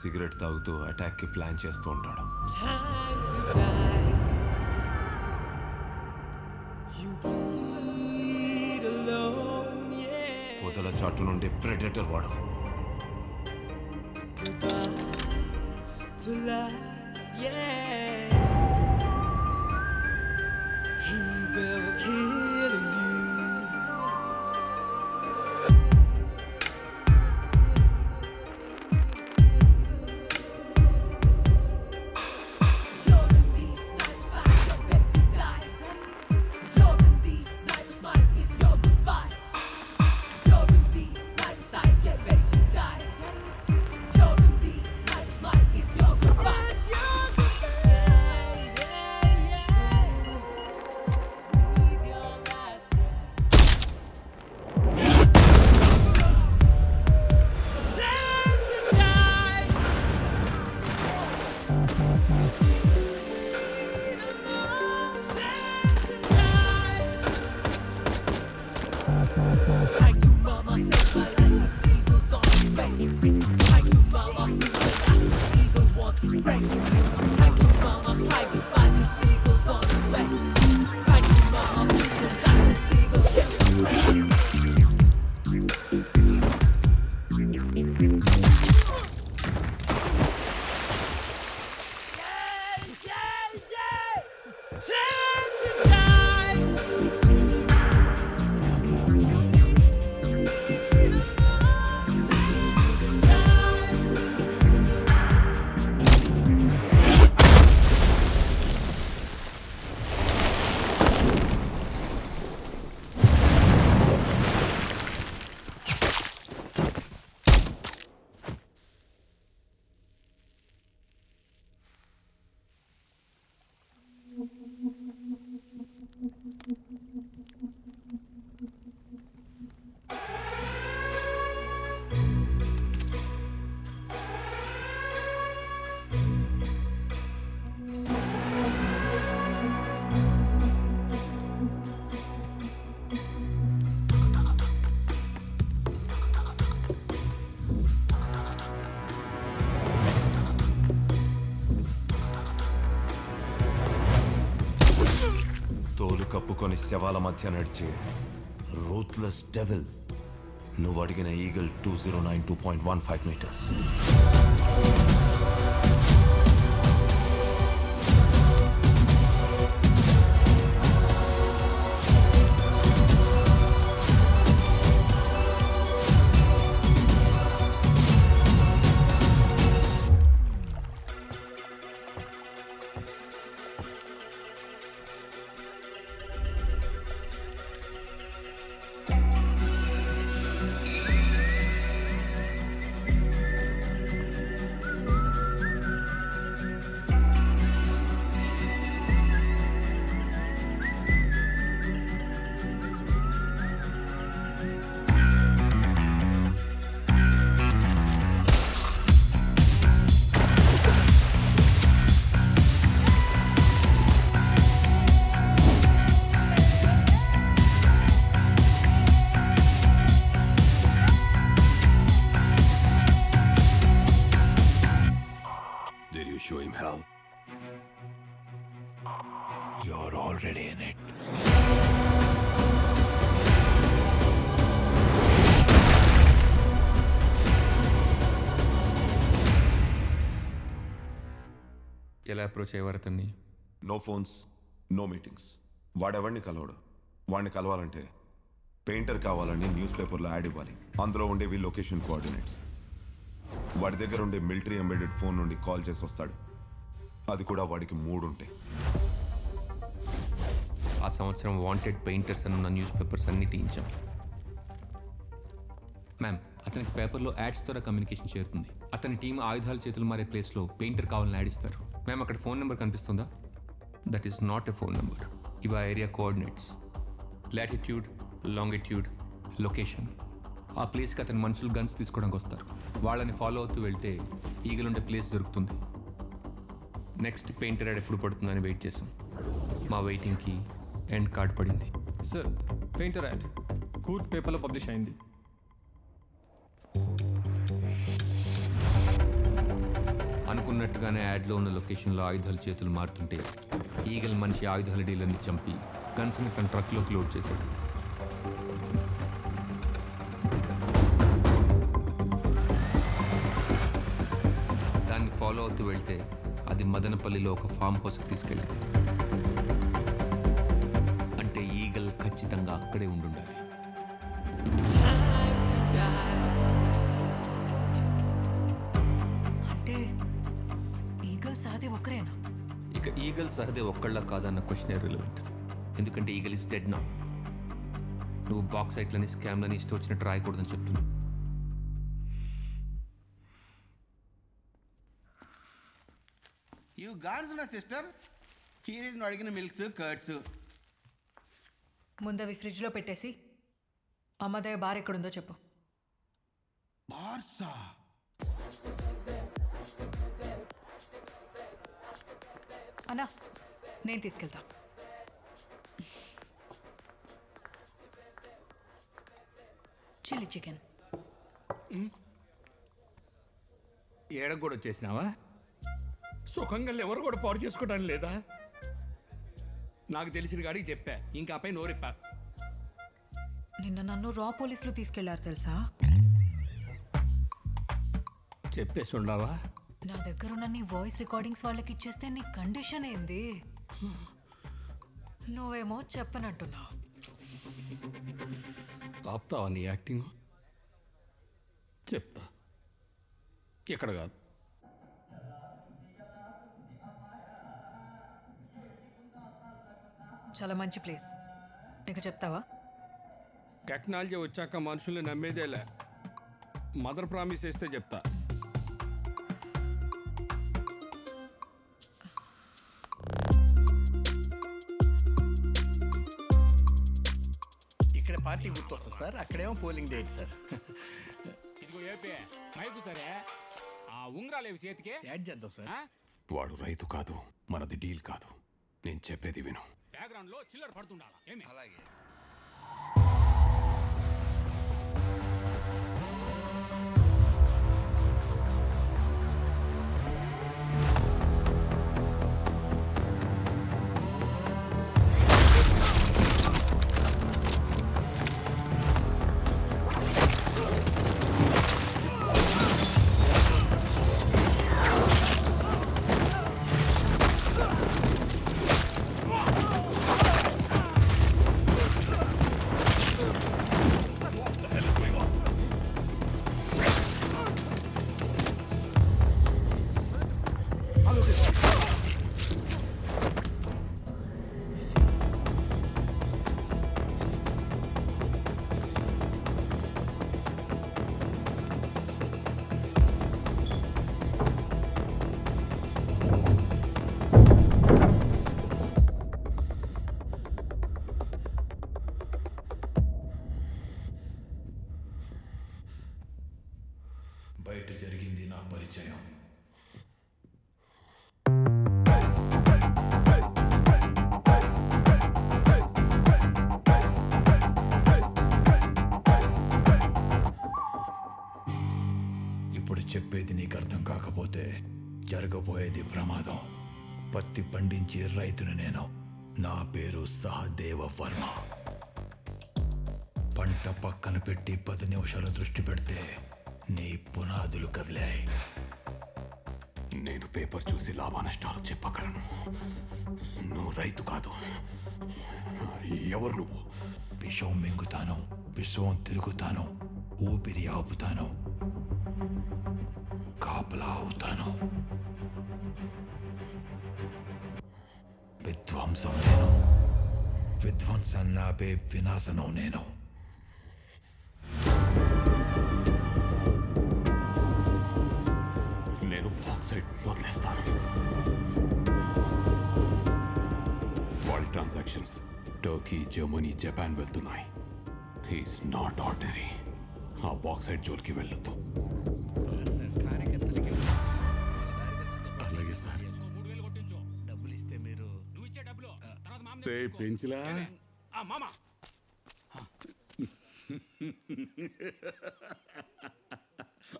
Cigarette తాగుతూ అటాక్కి plan చేస్తూ ఉంటాడు. పొదల చాటు నుండి ప్రెడేటర్ వాడు. తోలు కప్పుకొని శవాల మధ్య నడిచే రూత్లెస్ డెవిల్. నువ్వు అడిగిన eagle 2092.15 meters. Show him hell. You're already in it. ఎలా అప్రోచ్ అయ్యేవారు అతన్ని? No phones, no meetings. వాడెవరిని కలవడు. వాడిని కలవాలంటే పెయింటర్ కావాలని న్యూస్ పేపర్లో యాడ్ ఇవ్వాలి. అందులో ఉండేవి లొకేషన్ కోఆర్డినేట్స్. వాడి దగ్గర ఉండే మిలిటరీ ఎంబెడెడ్ ఫోన్ నుండి కాల్ చేసి వస్తాడు. అది కూడా వాడికి 3 ఉంటాయి. ఆ సంవత్సరం వాంటెడ్ పెయింటర్స్ అని ఉన్న న్యూస్ పేపర్స్ అన్నీ తీయించాం. మ్యామ్, అతనికి పేపర్లో యాడ్స్ ద్వారా కమ్యూనికేషన్ చేరుతుంది. అతని టీం ఆయుధాల చేతులు మారే ప్లేస్లో పెయింటర్ కావాలని యాడ్ ఇస్తారు. మ్యామ్, అక్కడ ఫోన్ నెంబర్ కనిపిస్తుందా? That is not a phone number. ఇవి ఆ area coordinates. Latitude, longitude, location. ఆ ప్లేస్కి అతని మనుషులు గన్స్ తీసుకోవడానికి వస్తారు. వాళ్ళని ఫాలో అవుతూ వెళ్తే ఈగలుండే ప్లేస్ దొరుకుతుంది. నెక్స్ట్ పెయింటర్ యాడ్ ఎప్పుడు పడుతుందని వెయిట్ చేసాం. మా వెయిటింగ్కి ఎండ్ కార్డ్ పడింది. సార్, పెయింటర్ యాడ్ కూర్గ్ పేపర్లో పబ్లిష్ అయింది. అనుకున్నట్టుగానే యాడ్లో ఉన్న లొకేషన్లో ఆయుధాల చేతులు మారుతుంటే ఈగల్ మనిషి ఆయుధాల డీలర్ని చంపి గన్స్ని తన ట్రక్లోకి లోడ్ చేశాడు. దాన్ని ఫాలో అవుతూ వెళ్తే అది మదనపల్లిలో ఒక ఫామ్ హౌస్కి తీసుకెళ్ళింది. అంటే ఈగల్ ఖచ్చితంగా అక్కడే ఉండుండాలి. అంటే ఈగల్ సహదేవ్ ఒక్కరేనా? ఇక ఈగల్ సహదేవ్ ఒక్కళ్ళ కాదన్న క్వశ్చన్ రిలవెంట్. ఎందుకంటే ఈగల్ ఇస్ డెడ్ నా. నువ్వు బాక్సైట్లని స్కామ్లని ఇష్టం వచ్చినట్టు రాయకూడదని చెప్తున్నా. You gone, my sister? Here is not getting milks, curds. ముందవి ఫ్రిడ్జ్లో పెట్టేసి అమ్మదయ్య బార్ ఎక్కడుందో చెప్పు. Barsa. అన్నా నేను తీసుకెళ్తా. Chilli chicken. ఏడకు కూడా వచ్చేసినావా? సుఖంగా ఎవరు కూడా పాడు చేసుకోవడానికి లేదా? నాకు తెలిసిన గాడికి చెప్పా, ఇంకా పై నోరిప్పా. నిన్న నన్ను రా పోలీసులు తీసుకెళ్లారు తెలుసా? చెప్పేసి ఉండవా? నా దగ్గర ఉన్న నీ వాయిస్ రికార్డింగ్స్ వాళ్ళకి ఇచ్చేస్తే నీ కండిషన్ ఏంది? నువ్వేమో చెప్పనంటున్నావు. ఆపుతావా నీ యాక్టింగ్? చెప్తా. ఇక్కడ కాదు. చాలా మంచి ప్లేస్. ఇక చెప్తావా? టెక్నాలజీ వచ్చాక మనుషుల్ని నమ్మేదేలే. మదర్ ప్రామిస్ చేస్తే చెప్తా. ఇక్కడ పార్టీ గుర్తొస్తుంది సార్, అక్కడేమో పోలింగ్ డేట్ సార్. ఇదిగో ఏపీ మైకు సరే ఆ ఉంగరాలేవి చేతికి యాడ్ చేద్దాం సార్. వాడు రైతు కాదు, మనది డీల్ కాదు. నేను చెప్పేది విను. బ్యాక్గ్రౌండ్ లో చిల్లర పడుతుండాలా ఏమి? అలాగే. బయట జరిగింది నా పరిచయం. ఇప్పుడు చెప్పేది నీకు అర్థం కాకపోతే జరగబోయేది ప్రమాదం. పత్తి పండించే రైతును నేను. నా పేరు సహదేవ వర్మ. పంట పక్కన పెట్టి 10 నిమిషాలు దృష్టి పెడితే నీ పునాదులు కదిలాయి. నేను పేపర్ చూసి లాభ నష్టాలు చెప్పగలను. నువ్వు రైతు కాదు. ఎవరు నువ్వు? విషం మింగుతాను, విశ్వం తిరుగుతాను, ఊపిరి ఆపుతాను, కాపలా అవుతాను. విధ్వంసం నేను. విధ్వంసాన్ని ఆపే వినాశనం నేను. నేను బాక్సైట్ వదిలేస్తాను. వాడి ట్రాన్సాక్షన్స్ టర్కీ, జర్మనీ, జపాన్ వెళ్తున్నాయి. He's not ordinary. ఆ బాక్సైట్ జోలికి వెళ్ళొద్దు. కార్యకర్తలకి అలాగే సార్. 3000 కొట్టించు. డబ్బులు ఇస్తే మీరు నువ్వు ఇచ్చే డబ్బులు తర్వాత మామ పెంచిలా ఆ మామ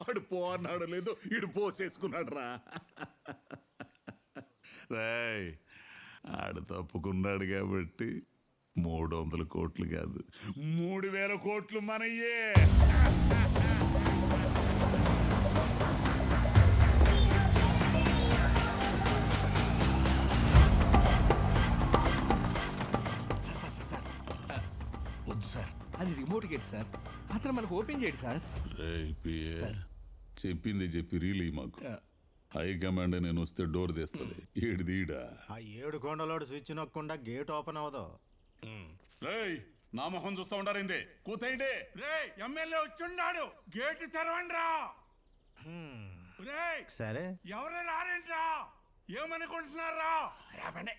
ఆడు పో అన్నాడు లేదు ఇడు పోసేసుకున్నాడు రా. రాయ్ ఆడు తప్పుకున్నాడు కాబట్టి 300 కోట్లు కాదు 3000 కోట్లు మనయ్యే. సార్ సార్ సార్ సార్ వద్దు సార్, అది రిమోట్ గేట్ సార్, అతను మనకు ఓపెన్ చేయడు సార్. రేయ్ పిఏ, చెప్పింది చెప్పి రీలీ మాకు. హైకమాండ్ నేను వస్తే డోర్ తీస్తుంది ఈడిదీడా. ఆ 7 కొండలోడు స్విచ్ నొక్కకుండా గేట్ ఓపెన్ అవ్వదు. రేయ్ నా మొహం చూస్తా ఉండారిందే కూతేయండి. రే ఎమ్మెల్యే వచ్చున్నాడు, గేట్ తెరవండి రా. సరే ఎవరు రారేంట్రా, ఏమనుకుంటున్నారా? రాబండి.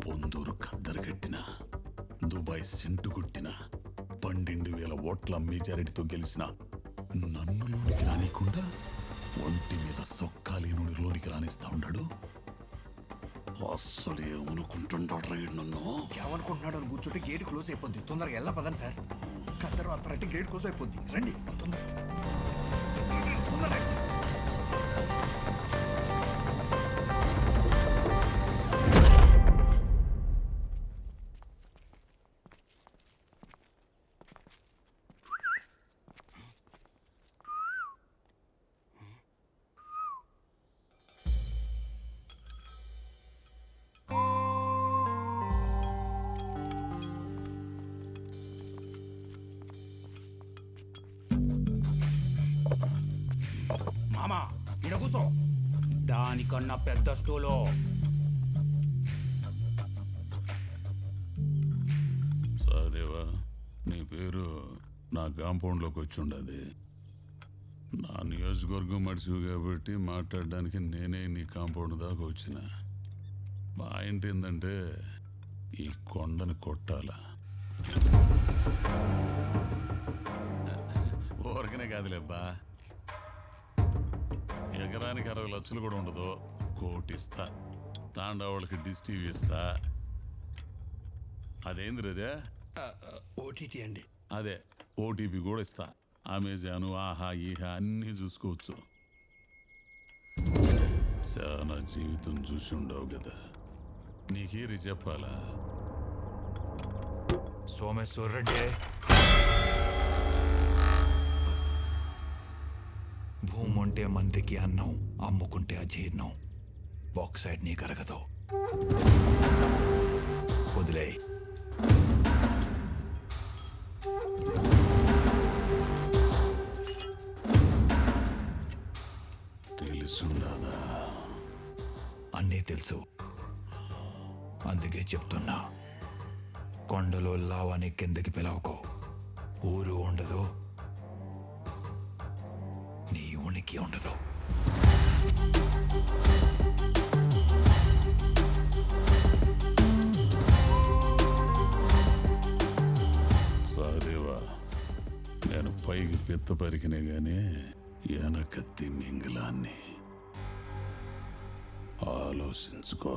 పొందూరు ఖద్దరు కట్టిన దుబాయ్ సెంటు కొట్టిన 12,000 ఓట్ల మెజారిటీతో గెలిచిన నన్ను లోనికి రానికుండా ఒంటి మీద సొక్కాలేనుడి లోనికి రానిస్తా ఉన్నాడు. అస్సలు ఏమనుకుంటున్నాడు రైడ్ నన్ను. ఏమనుకుంటున్నాడు అని కూర్చుంటే గేట్ క్లోజ్ అయిపోద్ది. తొందరగా వెళ్ళా పదండి సార్. కద్దరు అత్తరంటే గేట్ క్లోజ్ అయిపోద్ది. రండి తొందరగా సార్. మామా ఈడ కూసో. దానికన్నా పెద్ద స్టూలో. సహదేవా నీ పేరు నా కాంపౌండ్లోకి వచ్చి ఉండదు. నా నియోజకవర్గం మడిచివు కాబట్టి మాట్లాడడానికి నేనే నీ కాంపౌండ్ దాకా వచ్చిన. పాయింట్ ఏంటంటే ఈ కొండని కొట్టాలా. ఊరకనే కాదులేబ్బా, ఎకరానికి 60 లక్షలు కూడా ఉండదు. కోటిస్తా, తాండావాళ్ళకి డిష్ టీవీ ఇస్తా. అదేంది రేదే? ఓటీటీ అండి. అదే ఓటీపీ కూడా ఇస్తా. అమెజాను ఆహా ఈహా అన్నీ చూసుకోవచ్చు. చాలా జీవితం చూసి ఉండవు కదా, నీకేరి చెప్పాలా? సోమేశ్వర్ రెడ్డి, భూమి ఉంటే మందికి అన్నం, అమ్ముకుంటే అజీర్ణం. బాక్సైడ్ నీ కరగదు, వదిలే. తెలుసుండదా? అన్నీ తెలుసు, అందుకే చెప్తున్నా. కొండలో లావాని కిందకి పిలవకో. ఊరు ఉండదు, నీ ఉనికి ఉండదు. సహదేవా, నేను పైకి పెద్ద పరికినే గానీ వెనకత్తి మింగలాన్ని. ఆలోచించుకో.